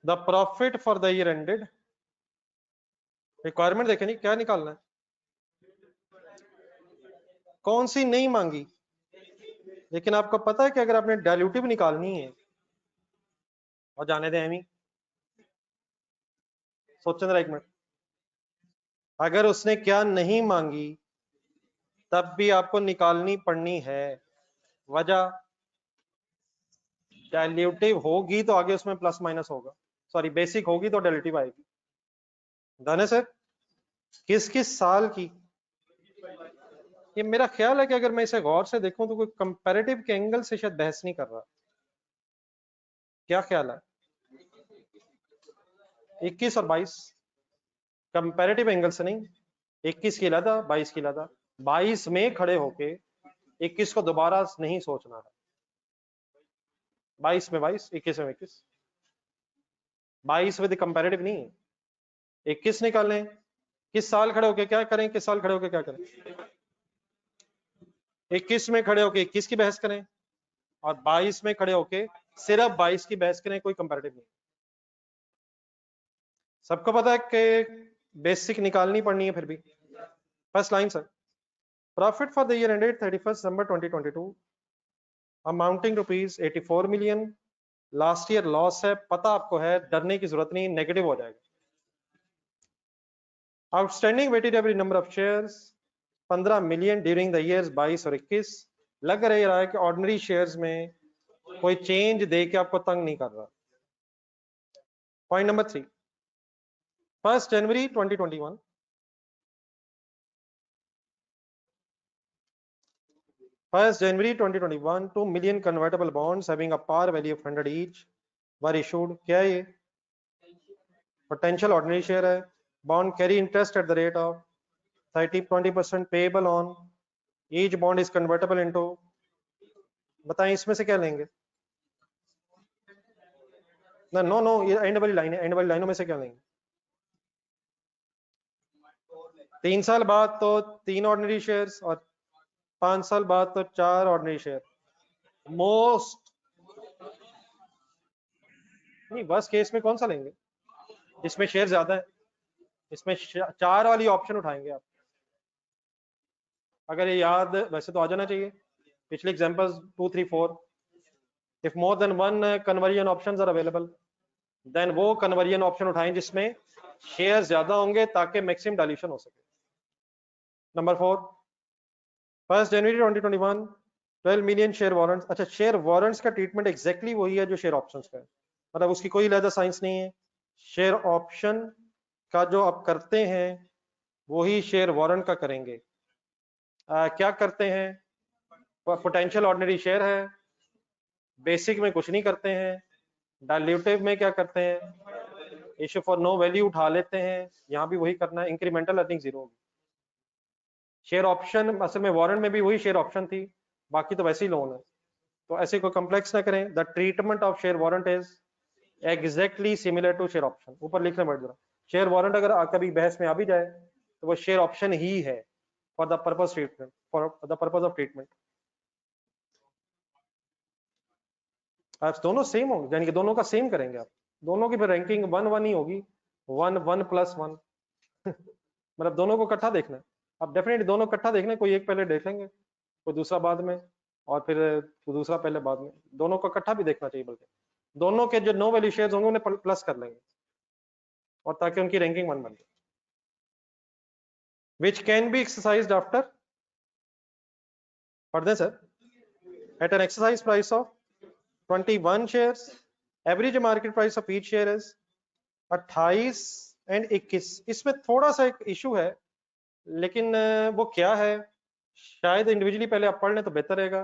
The profit for the year ended, requirement देखे नहीं क्या निकालना है, कौन सी नहीं मांगी, लेकिन आपको पता है कि अगर आपने डाइल्यूटिव निकालनी है, और जाने दें एमी, सोचें जरा एक मिनट, अगर उसने क्या नहीं मांगी तब भी आपको निकालनी पड़नी है। वजह डाइल्यूटिव होगी तो आगे उसमें प्लस माइनस होगा, सॉरी बेसिक होगी तो डाइल्यूटिव आएगी। डन है सर? किस किस साल की, ये मेरा ख्याल है कि अगर मैं इसे गौर से देखूं तो कोई कंपैरेटिव के एंगल से शायद बहस नहीं कर रहा, क्या ख्याल है? 21 और 22 कंपैरेटिव एंगल से नहीं, 21 की लादा 22 की लादा, 22 में खड़े होके 21 को दोबारा नहीं सोचना है, 22 में 22, 21 में 21, 22 विद कंपैरेटिव नहीं, 21 निकालें, किस साल खड़े होके क्या करें, किस साल खड़े होके क्या करें, 21 में खड़े होके 21 की बहस करें और 22 में खड़े होके सिर्फ 22 की बहस करें, कोई कंपैरेटिव नहीं। सबको पता है कि बेसिक निकालनी पड़नी है। फिर भी first line sir, profit for the year ended 31 December 2022 amounting rupees 84 million, last year loss है, पता आपको है, डरने की जरूरत नहीं, नेगेटिव हो जाएगा। Outstanding weighted average number of shares 15 million during the years 22 और 21। लग रहा है कि ऑर्डिनरी शेयर्स में कोई चेंज दे के आपको तंग नहीं कर रहा। Point number 3, 1 January 2021 1 January 2021 2 million convertible bonds having a par value of 100 each were issued। क्या है ये? पोटेंशियल ऑर्डिनरी शेयर है। Bond carry interest at the rate of 20% payable on each bond is convertible into, बताएं इसमें से क्या लेंगे? ना नो नो, ये एंड वाली लाइन है, एंड वाली लाइनों में से क्या लेंगे? 3 साल बाद तो 3 ऑर्डिनरी शेयर्स और 5 साल बाद तो 4 ऑर्डिनरी शेयर। मोस्ट नहीं, वर्स्ट केस में कौन सा लेंगे जिसमें शेयर ज्यादा है? इसमें 4 वाली ऑप्शन उठाएंगे आप। अगर ये याद वैसे तो आ जाना चाहिए, पिछले examples 2 3 4, if more than one conversion options are available then वो कन्वर्जन ऑप्शन उठाएं जिसमें शेयर ज्यादा होंगे ताकि मैक्सिमम डाइल्यूशन हो सके। नंबर 4, 1 जनवरी 2021 12 मिलियन शेयर वारंट्स। अच्छा, शेयर वारंट्स का ट्रीटमेंट एग्जैक्टली वही है जो शेयर ऑप्शंस का है, मतलब उसकी कोई अलग साइंस नहीं है। शेयर ऑप्शन का जो आप करते हैं वही शेयर वारंट का करेंगे। क्या करते हैं? पोटेंशियल ऑर्डिनरी शेयर है, बेसिक में कुछ नहीं करते हैं, डाइल्यूटिव में क्या करते हैं, इश्यू फॉर नो वैल्यू उठा लेते हैं, यहाँ भी वही करना है, इंक्रीमेंटल अर्निंग जीरो होगी। शेयर ऑप्शन असल में वारंट में भी वही शेयर ऑप्शन थी, बाकी तो वैसे ही लोन है, तो ऐसे कोई कॉम्प्लेक्स ना करें। The treatment of share warrant is exactly similar to share option. ऊपर लिखना पड़ जरा, शेयर वारंट अगर कभी बहस में आ भी जाए तो वो शेयर ऑप्शन ही है for the purpose treatment, for the purpose of treatment. आप दोनों सेम होंगे, यानी कि दोनों का सेम करेंगे आप, दोनों की फिर रैंकिंग 1 1 ही होगी, 1 1 प्लस 1 मतलब दोनों को इकट्ठा देखना है। आप डेफिनेटली दोनों इकट्ठा देखना है, कोई एक पहले देख लेंगे, कोई दूसरा बाद में, और फिर दूसरा पहले बाद में, दोनों को इकट्ठा भी देखना चाहिए, बल्कि दोनों के जो नो वैल्यू शेयर्स होंगे उन्हें प्लस कर लेंगे, और ताकि उनकी रैंकिंग 1 बन जाए। Which can be exercised after, पढ़ दें sir, at an exercise price of 21 shares, average market price of each share is 28 and 21। इसमें थोड़ा सा एक इशू है, लेकिन वो क्या है, शायद इंडिविजुअली पहले आप पढ़ लें तो बेहतर रहेगा।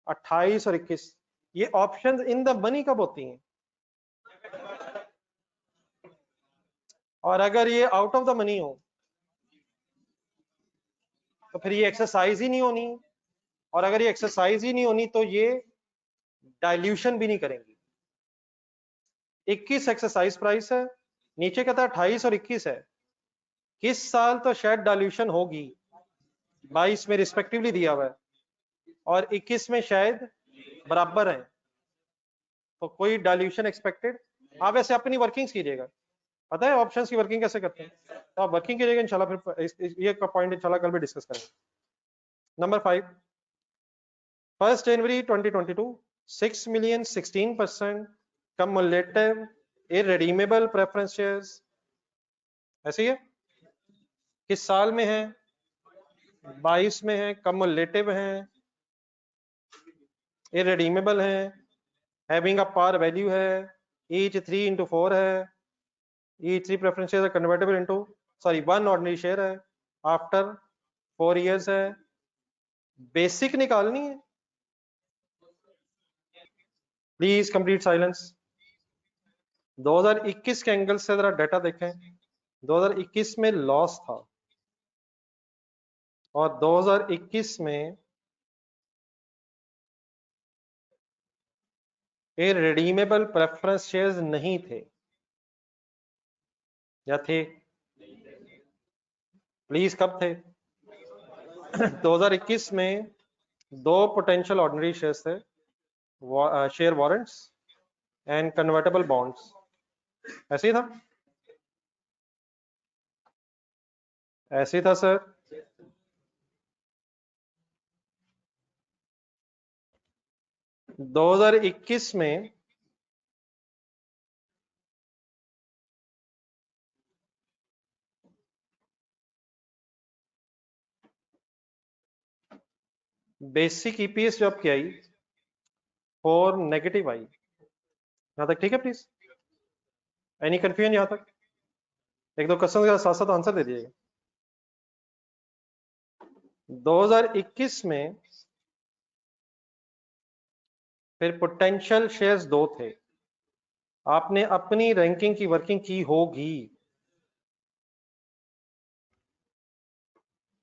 28 और 21, ये ऑप्शंस इन द मनी कब होती हैं, और अगर ये आउट ऑफ द मनी हो तो फिर ये एक्सरसाइज ही नहीं होनी, और अगर ये एक्सरसाइज ही नहीं होनी तो ये डाइल्यूशन भी नहीं करेंगी। 21 एक्सरसाइज प्राइस है, नीचे कहता है 28 और 21 है, किस साल तो शायद डाइल्यूशन होगी, 22 में रिस्पेक्टिवली दिया हुआ है और 21 में शायद बराबर है, तो कोई डाइल्यूशन एक्सपेक्टेड आप वैसे अपनी वर्किंग्स कीजिएगा, पता है ऑप्शंस की वर्किंग कैसे करते हैं, तो आप वर्किंग कीजिएगा इंशाल्लाह, फिर ये का पॉइंट इंशाल्लाह कल भी डिस्कस करेंगे। नंबर 5, 1 जनवरी 2022, 6 million 16% cumulative irredeemable preference shares, ऐसे ही है, किस साल में है, 22 में है, cumulative है, irredeemable है, having a par value है, each 3 into 4 है, each 3 preference shares are convertible into, sorry 1 ordinary share है, after 4 years है, बेसिक निकालनी है, प्लीज कंप्लीट साइलेंस। 2021 के एंगल से जरा डाटा देखें, 2021 में लॉस था और 2021 में इररिडीमेबल प्रेफरेंस शेयर्स नहीं थे या थे, प्लीज कब थे? 2021 में 2 पोटेंशियल ऑर्डिनरी शेयर्स थे, share warrants and convertible bonds, ऐसे ही था, ऐसे ही था सर। दो 2021 में बेसिक ईपीएस जो आपकी आई 4 नेगेटिव आई, यहां तक ठीक है? प्लीज एनी कंफ्यूजन यहां तक? एक दो क्वेश्चन का साथ साथ आंसर दे दीजिएगा। 2021 में फिर पोटेंशियल शेयर्स 2 थे, आपने अपनी रैंकिंग की वर्किंग की होगी,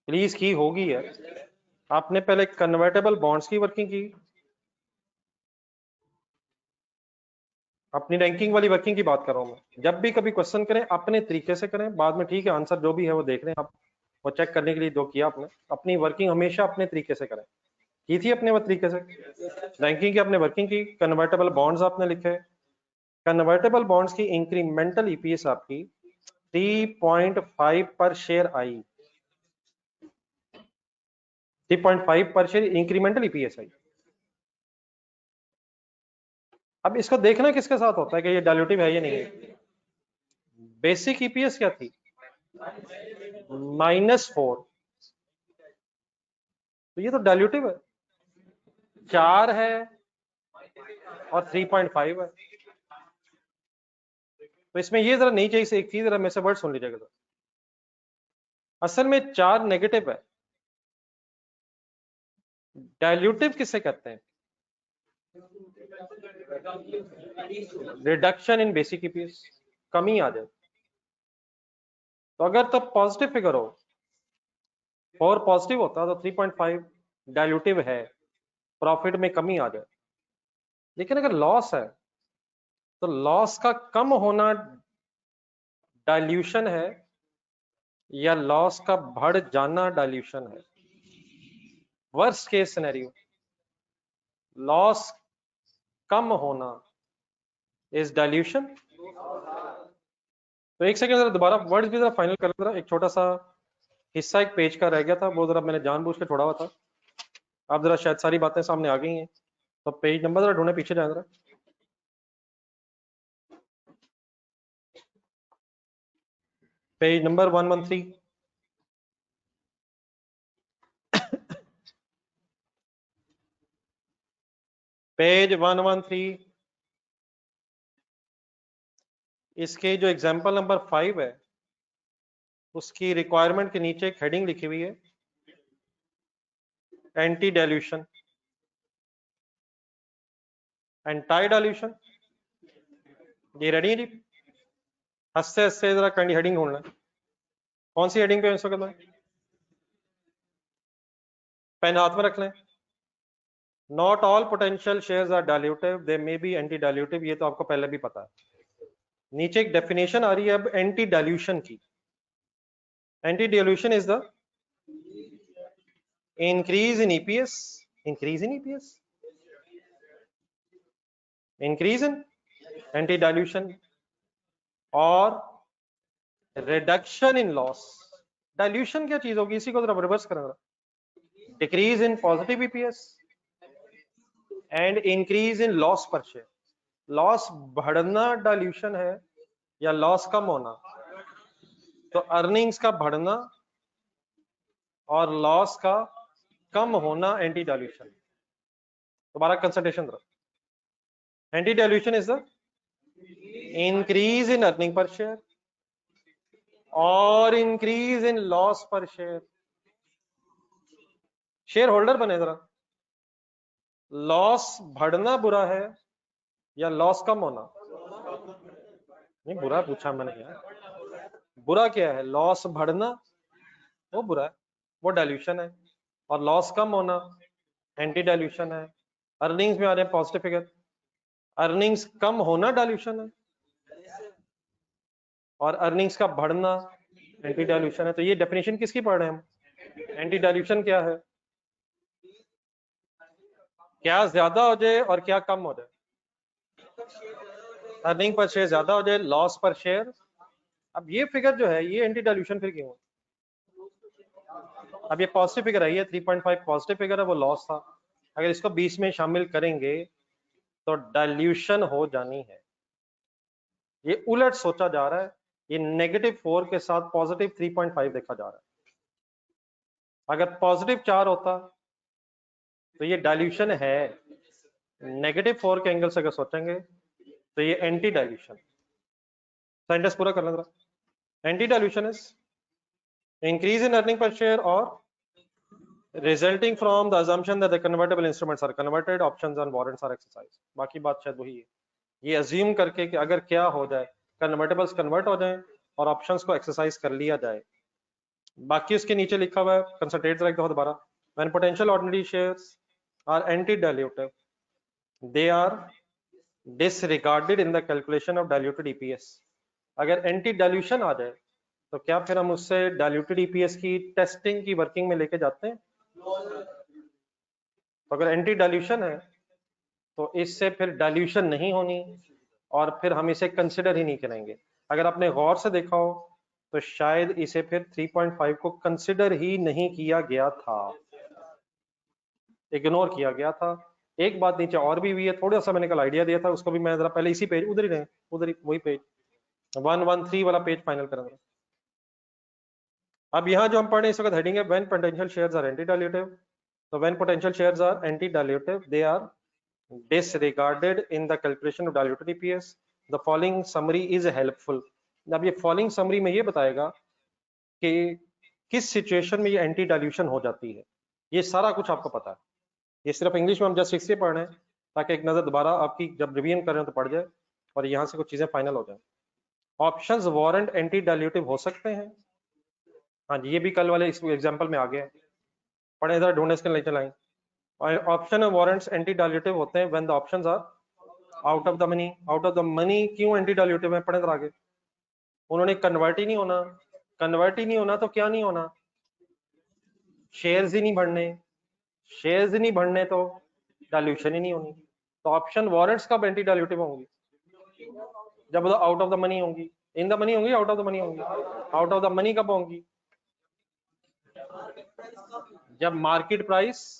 प्लीज की होगी है, आपने पहले कन्वर्टेबल बॉन्ड्स की वर्किंग की, अपनी रैंकिंग वाली वर्किंग की बात कर रहा हूं मैं। जब भी कभी क्वेश्चन करें अपने तरीके से करें, बाद में ठीक है आंसर जो भी है वो देख लें आप, वो चेक करने के लिए जो किया आपने, अपनी वर्किंग हमेशा अपने तरीके से करें, की थी अपने वो तरीके से, रैंकिंग की आपने वर्किंग की, कन्वर्टेबल बॉन्ड्स आपने लिखे, कन्वर्टेबल बॉन्ड्स की इंक्रीमेंटल ईपीएस आपकी 3.5 पर शेयर आई, 3.5 पर शेयर इंक्रीमेंटल ईपीएस आई। अब इसको देखना किसके साथ होता है कि ये डायल्यूटिव है या नहीं है। बेसिक ईपीएस क्या थी? -4, तो ये तो डायल्यूटिव है, 4 है और 3.5 है, तो इसमें ये जरा नहीं चाहिए, एक चीज जरा मेरे से वर्ड सुन लीजिएगा जरा, असल में 4 नेगेटिव है, डायल्यूटिव किसे कहते हैं? रिडक्शन इन बेसिक ईपीएस, कमी आ जाए, तो अगर तो पॉजिटिव फिगर हो, 4 पॉजिटिव होता तो 3.5 डायल्यूटिव है, प्रॉफिट में कमी आ जाए, लेकिन अगर लॉस है तो लॉस का कम होना डाइल्यूशन है या लॉस का बढ़ जाना डाइल्यूशन है? वर्स्ट केस सिनेरियो, लॉस कम होना इज डाइल्यूशन। तो एक सेकंड जरा दोबारा वर्ड्स भी जरा फाइनल कर जरा, एक छोटा सा हिस्सा एक पेज का रह गया था, वो जरा मैंने जानबूझ के छोड़ा हुआ था, अब जरा शायद सारी बातें सामने आ गई हैं, तो पेज नंबर जरा ढूंढे, पीछे जाए जरा, पेज नंबर 113, पेज 113, इसके जो एग्जाम्पल नंबर 5 है उसकी रिक्वायरमेंट के नीचे एक हेडिंग लिखी हुई है, एंटी डाइल्यूशन, एंटी डाइल्यूशन, ये रेडी है जी? हंसते हंसते जरा कैंडी हेडिंग ढूंढना, कौन सी हेडिंग पे इस वक्त में? पेन हाथ में रख लें। Not all potential shares are dilutive, they may be anti dilutive, ये तो आपको पहले भी पता है। नीचे एक डेफिनेशन आ रही है अब एंटी डाइल्यूशन की, anti dilution is the increase in EPS, increase in EPS, increase in anti dilution और रिडक्शन इन लॉस। डाइल्यूशन क्या चीज होगी, इसी को जरा रिवर्स करेंगे, decrease in positive EPS and increase in loss पर शेयर। लॉस बढ़ना डाइल्यूशन है या लॉस कम होना? तो अर्निंग्स का बढ़ना और लॉस का कम होना एंटी डाइल्यूशन। दोबारा कंसंट्रेशन रखो, anti dilution is the increase in earning per share और इंक्रीज इन लॉस पर शेयर। शेयर होल्डर बने जरा, लॉस बढ़ना बुरा है या लॉस कम होना? नहीं, बुरा पूछा मैंने यार, बुरा क्या है? लॉस बढ़ना वो बुरा है, वो डाइल्यूशन है, और लॉस कम होना एंटी डाइल्यूशन है। अर्निंग्स में आ रहे हैं पॉजिटिव फिगर, अर्निंग्स कम होना डाइल्यूशन है और अर्निंग्स का बढ़ना एंटी डाइल्यूशन है। तो ये डेफिनेशन किसकी पढ़ रहे हैं हम? एंटी डाइल्यूशन क्या है? क्या ज्यादा हो जाए और क्या कम हो जाए? अर्निंग पर शेयर ज्यादा हो जाए, लॉस पर शेयर। अब ये फिगर जो है ये एंटी डाइल्यूशन फिर क्यों है? अब ये पॉजिटिव फिगर है, ये 3.5 पॉजिटिव फिगर है, वो लॉस था। अगर इसको 20 में शामिल करेंगे तो डाइल्यूशन हो जानी है। ये उलट सोचा जा रहा है, ये -4 के साथ पॉजिटिव 3.5 देखा जा रहा है। अगर पॉजिटिव 4 होता तो ये डाइल्यूशन है, -4 के एंगल से अगर सोचेंगे तो ये एंटी डाइल्यूशन। सेंटेंस पूरा करना जरा, anti dilution is increase in earning per share or resulting from the assumption that the convertible instruments are converted, options and warrants are exercised। बाकी बात शायद वही है, ये अज्यूम करके कि अगर क्या हो जाए, कन्वर्टेबल्स कन्वर्ट हो जाए और ऑप्शंस को एक्सरसाइज कर लिया जाए। बाकी उसके नीचे लिखा हुआ है, कंसंट्रेट रख दो दोबारा, when potential ordinary shares are anti dilutive they are disregarded in the calculation of diluted EPS। अगर एंटी डाइल्यूशन आ जाए तो क्या फिर हम उससे डाइल्यूटेड ईपीएस की टेस्टिंग की वर्किंग में लेके जाते हैं? तो अगर एंटी डाइल्यूशन है तो इससे फिर डाइल्यूशन नहीं होनी और फिर हम इसे कंसिडर ही नहीं करेंगे। अगर आपने गौर से देखा हो तो शायद इसे फिर 3.5 को कंसिडर ही नहीं किया गया था, इग्नोर किया गया था। एक बात नीचे और भी हुई है, थोड़ा सा मैंने कल आइडिया दिया था, उसको भी मैं जरा पहले इसी पेज, उधर ही रहे, उधर ही वही पेज 113 वाला पेज फाइनल करेंगे। अब यहाँ जो हम पढ़ रहे हैं इस वक्त हेडिंग है when potential shares are anti dilutive. तो when potential shares are anti dilutive they are disregarded in the calculation of diluted EPS। the following summary is helpful। अब ये फॉलोइंग समरी में ये बताएगा कि किस सिचुएशन में ये एंटी डाइल्यूशन हो जाती है। ये सारा कुछ आपको पता है, ये सिर्फ इंग्लिश में हम जस्ट इसलिए पढ़ रहे हैं ताकि एक नजर दोबारा आपकी जब रिवीजन कर रहे हो तो पढ़ जाए और यहाँ से कुछ चीजें फाइनल हो जाए। ऑप्शंस वारंट एंटी डाइल्यूटिव हो सकते हैं, हाँ जी, ये भी कल वाले इस एग्जाम्पल में आ गया है, पढ़े इधर ढूंढने के लिए चलाएं। ऑप्शन वारंट्स एंटी डाइल्यूटिव होते हैं when the options are out of the money. Out of the money क्यों एंटी डाइल्यूटिव है, पढ़े इधर आगे। उन्होंने कन्वर्ट ही नहीं होना, कन्वर्ट ही नहीं होना तो क्या नहीं होना, शेयर्स ही नहीं बढ़ने, शेयर्स ही नहीं बढ़ने तो डाइल्यूशन ही नहीं होनी। तो ऑप्शन वारंट्स कब एंटी डाइल्यूटिव होंगी? जब आउट ऑफ द मनी होंगी। इन द मनी होंगी, आउट ऑफ द मनी होंगी? आउट ऑफ द मनी कब होंगी? जब मार्केट प्राइस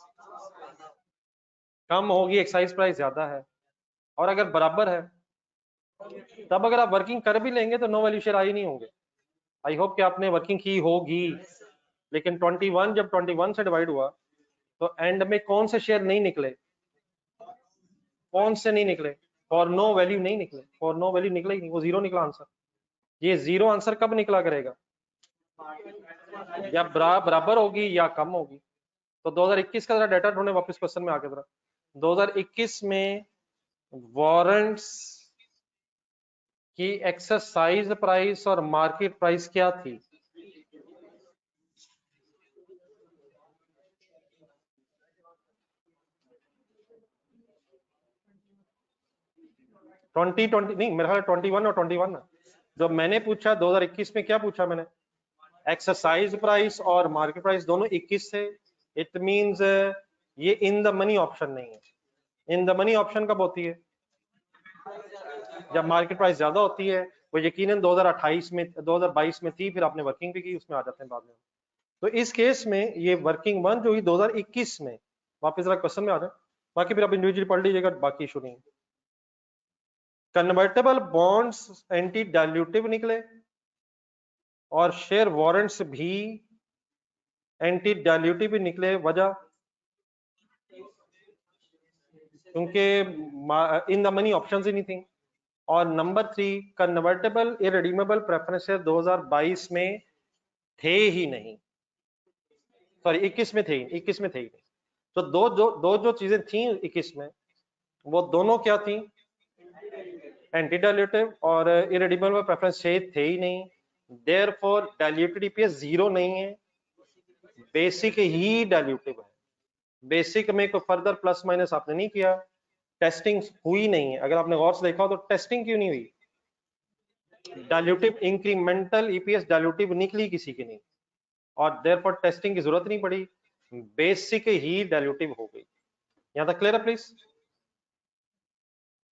कम होगी, एक्साइज प्राइस ज्यादा है, और अगर बराबर है तब अगर आप वर्किंग कर भी लेंगे तो नो वैल्यू शेयर आई नहीं होंगे। आई होप कि आपने वर्किंग की होगी, लेकिन 21 जब 21 से डिवाइड हुआ तो एंड में कौन से शेयर नहीं निकले, कौन से नहीं निकले? फॉर नो वैल्यू नहीं निकले, फॉर नो वैल्यू निकला ही नहीं, वो जीरो निकला आंसर। ये जीरो आंसर कब निकला करेगा, या बराबर होगी या कम होगी। तो 2021 का जरा डाटा ढूंढे, वापस क्वेश्चन में आके जरा 2021 में वारंट्स की एक्सरसाइज प्राइस और मार्केट प्राइस क्या थी? ट्वेंटी नहीं, मेरा ख्याल 21 और 21 जो मैंने पूछा 2021 में, क्या पूछा मैंने? एक्सरसाइज प्राइस और मार्केट प्राइस दोनों 21 थे। इट मींस ये इन द मनी ऑप्शन नहीं है। इन द मनी ऑप्शन कब होती है? जब मार्केट प्राइस ज्यादा होती है वो यकीनन 2028 में 2022 में थी, फिर आपने वर्किंग भी की, उसमें आ जाते हैं बाद में। तो इस केस में ये वर्किंग वन जो हुई 2021 में, वापस जरा क्वेश्चन में आ जाए, बाकी फिर आप इंडिविजुअली पढ़ लीजिएगा, बाकी इशू नहीं। कन्वर्टेबल बॉन्ड्स एंटी डाइल्यूटिव निकले और शेयर वारंट्स भी एंटी डाइल्यूटिव निकले, वजह क्योंकि इन द मनी ऑप्शंस ही नहीं थी। और नंबर 3, कन्वर्टेबल इरेडीमेबल प्रेफरेंस 2022 में थे ही नहीं, सॉरी 21 में थे, 21 में थे ही नहीं। तो दो जो चीजें थी 21 में, वो दोनों क्या थी, एंटी डाइल्यूटिव और इरेडीमेबल प्रेफरेंस शेयर थे ही नहीं, देयरफॉर डाइल्यूटेड ईपीएस जीरो नहीं है, बेसिक ही डाइल्यूटिव है। बेसिक में कोई फर्दर प्लस माइनस आपने नहीं किया, टेस्टिंग हुई नहीं है। अगर आपने गौर से देखा हो तो टेस्टिंग क्यों नहीं हुई, डाइल्यूटिव इंक्रीमेंटल ईपीएस डाइल्यूटिव निकली किसी की नहीं, और देयरफॉर टेस्टिंग की जरूरत नहीं पड़ी, बेसिक ही डाइल्यूटिव हो गई। यहां तक क्लियर है प्लीज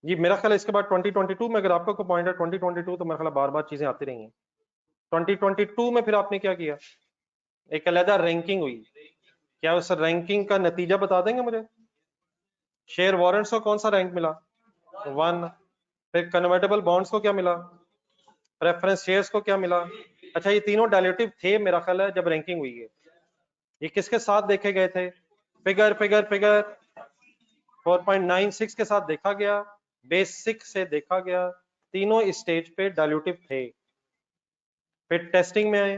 जी? मेरा ख्याल है इसके बाद 2022 में अगर आपका कोई पॉइंट है 2022, तो मेरा ख्याल बार बार चीजें आती रही हैं। 2022 में फिर आपने क्या किया, एक अलग रैंकिंग हुई, क्या उस रैंकिंग का नतीजा बता देंगे मुझे? शेयर वारंट्स को कौन सा रैंक मिला, 1। फिर कन्वर्टेबल बॉन्ड्स को क्या मिला, प्रेफरेंस शेयर्स को क्या मिला। अच्छा, ये तीनों डाइल्यूटिव थे मेरा ख्याल है जब रैंकिंग हुई है। ये किसके साथ देखे गए थे, फिगर 4.96 के साथ देखा गया, बेसिक से देखा गया, तीनों स्टेज पे डाइल्यूटिव थे। फिर टेस्टिंग में आए,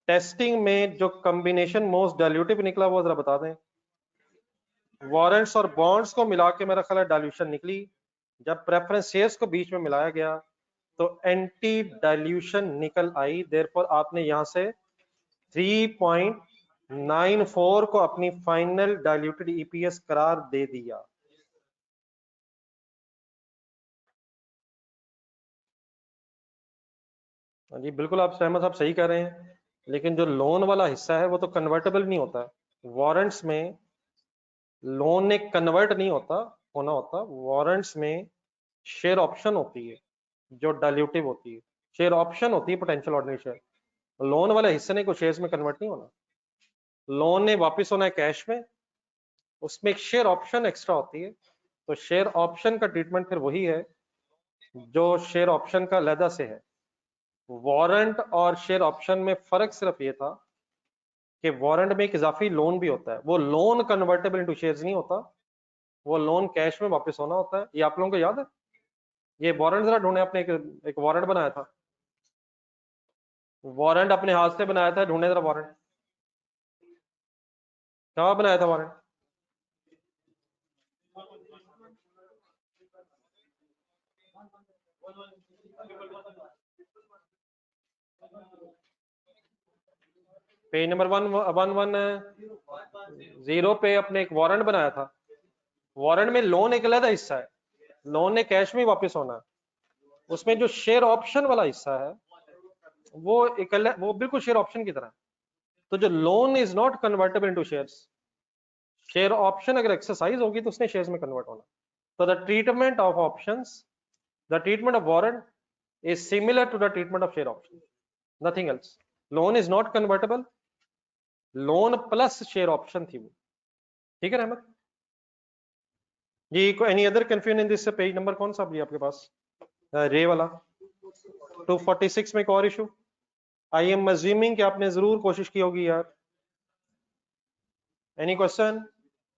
टेस्टिंग में जो कॉम्बिनेशन मोस्ट डाइल्यूटिव निकला वो जरा बता दें। वारंट्स और बॉन्ड्स को मिला के मेरा ख्याल है डाइल्यूशन निकली। जब प्रेफरेंस शेयर्स को बीच में मिलाया गया तो एंटी डाइल्यूशन निकल आई, देयरफॉर आपने यहां से 3.94 को अपनी फाइनल डाइल्यूटेड ईपीएस करार दे दिया। जी बिल्कुल, आप सहमत, आप सही कह रहे हैं, लेकिन जो लोन वाला हिस्सा है वो तो कन्वर्टेबल नहीं होता है। वारंट्स में लोन ने कन्वर्ट नहीं होना होता, वारंट्स में शेयर ऑप्शन होती है जो डाइल्यूटिव होती है, शेयर ऑप्शन होती है पोटेंशियल ऑर्डिनरी शेयर। लोन वाले हिस्से ने कुछ शेयर्स में कन्वर्ट नहीं होना, लोन ने वापस होना है कैश में, उसमें एक शेयर ऑप्शन एक्स्ट्रा होती है। तो शेयर ऑप्शन का ट्रीटमेंट फिर वही है जो शेयर ऑप्शन का अलहदा से है। वारंट और शेयर ऑप्शन में फर्क सिर्फ ये था कि वारंट में एक इजाफी लोन भी होता है, वो लोन कन्वर्टेबल इनटू शेयर्स नहीं होता, वो लोन कैश में वापस होना होता है। ये आप लोगों को याद है? ये वारंट जरा ढूंढे, आपने एक वारंट बनाया था, वारंट अपने हाथ से बनाया था, ढूंढे जरा वारंट, कहाँ बनाया था वारंट? पेज नंबर 110 पे अपने एक वारंट बनाया था। वारंट में लोन एक अलग हिस्सा है, लोन ने कैश में वापस होना है, उसमें जो शेयर ऑप्शन वाला हिस्सा है वो एक अलग, वो बिल्कुल शेयर ऑप्शन की तरह। तो जो loan is not convertible into shares, share option अगर एक्सरसाइज होगी तो उसने शेयर्स में कन्वर्ट होना। तो the treatment of options, the treatment of warrant is similar to the treatment of share option, nothing else. Loan is not convertible, loan plus share option थी वो। ठीक है रहमत जी? को any other confusion in this? Page number कौन सा भी आपके पास? रे वाला 246 में एक और इशू। आई एम अज्यूमिंग कि आपने जरूर कोशिश की होगी यार। Any question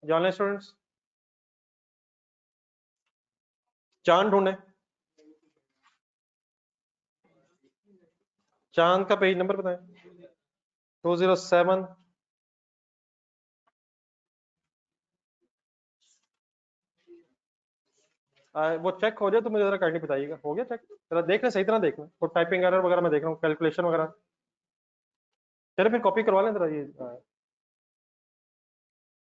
journal students? चांद ढूंढे, चांद का पेज नंबर बताएं। 207। वो चेक हो जाए तो मुझे जरा काइंडली बताइएगा, हो गया चेक? जरा देखना, सही तरह देखना, वो टाइपिंग एरर वगैरह मैं देख रहा हूँ, कैलकुलेशन वगैरह। चलो फिर कॉपी करवा लें जरा ये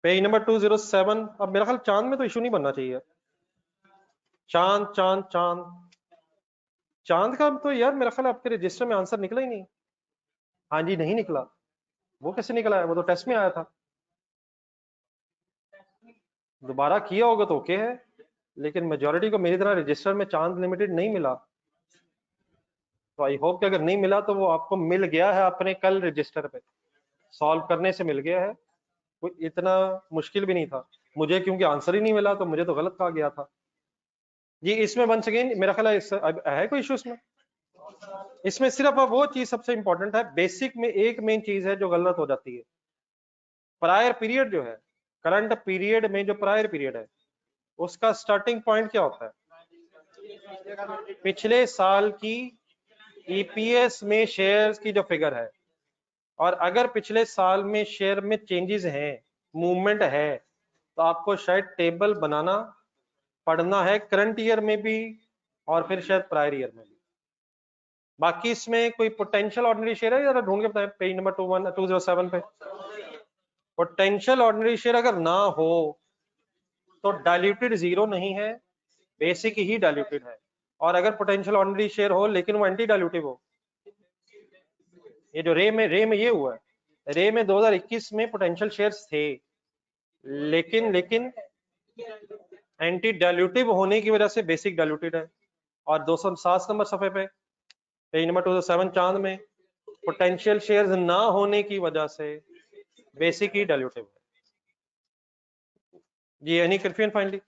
पेज नंबर 207। अब मेरा ख्याल चांद में तो इशू नहीं बनना चाहिए। चांद चांद चांद चांद का तो यार मेरा ख्याल आपके रजिस्टर में आंसर निकला ही नहीं। हाँ जी, नहीं निकला। वो कैसे निकला है? वो तो टेस्ट में आया था। दोबारा किया होगा तो ओके है। लेकिन मेजॉरिटी को मेरी तरह रजिस्टर में चांस लिमिटेड नहीं मिला। तो आई होप कि अगर नहीं मिला तो वो आपको मिल गया है अपने कल रजिस्टर पे, सॉल्व करने से मिल गया है, कोई इतना मुश्किल भी नहीं था। मुझे क्योंकि आंसर ही नहीं मिला तो मुझे तो गलत कहा गया था जी। इसमें वंस अगेन मेरा ख्याल है कोई इशू इसमें? इसमें सिर्फ अब वो चीज सबसे इंपॉर्टेंट है, बेसिक में एक मेन चीज है जो गलत हो जाती है। प्रायर पीरियड जो है, करंट पीरियड में जो प्रायर पीरियड है उसका स्टार्टिंग पॉइंट क्या होता है? पिछले साल की ईपीएस में शेयर्स की जो फिगर है, और अगर पिछले साल में शेयर में चेंजेस हैं, मूवमेंट है, तो आपको शायद टेबल बनाना पढ़ना है करंट ईयर में भी और फिर शायद प्रायर ईयर में भी। बाकी इसमें कोई पोटेंशियल ऑर्डिनरी शेयर है, जरा ढूंढ के बताएं पेज नंबर 207 पे। पोटेंशियल ऑर्डिनरी शेयर अगर ना हो तो डाइल्यूटेड जीरो नहीं है, बेसिक ही डाइल्यूटेड है। और अगर पोटेंशियल ऑर्डिनरी शेयर हो लेकिन वो एंटी डाइल्यूटिव हो, ये जो रे में ये हुआ है, रे में 2021 में पोटेंशियल शेयर्स थे, लेकिन एंटी डाइल्यूटिव होने की वजह से बेसिक डाइल्यूटेड है। और 207 नंबर सफे पे पेज नंबर 207 चांद में पोटेंशियल शेयर्स ना होने की वजह से बेसिक ही डाइल्यूटिव है जी। Any confusion finally?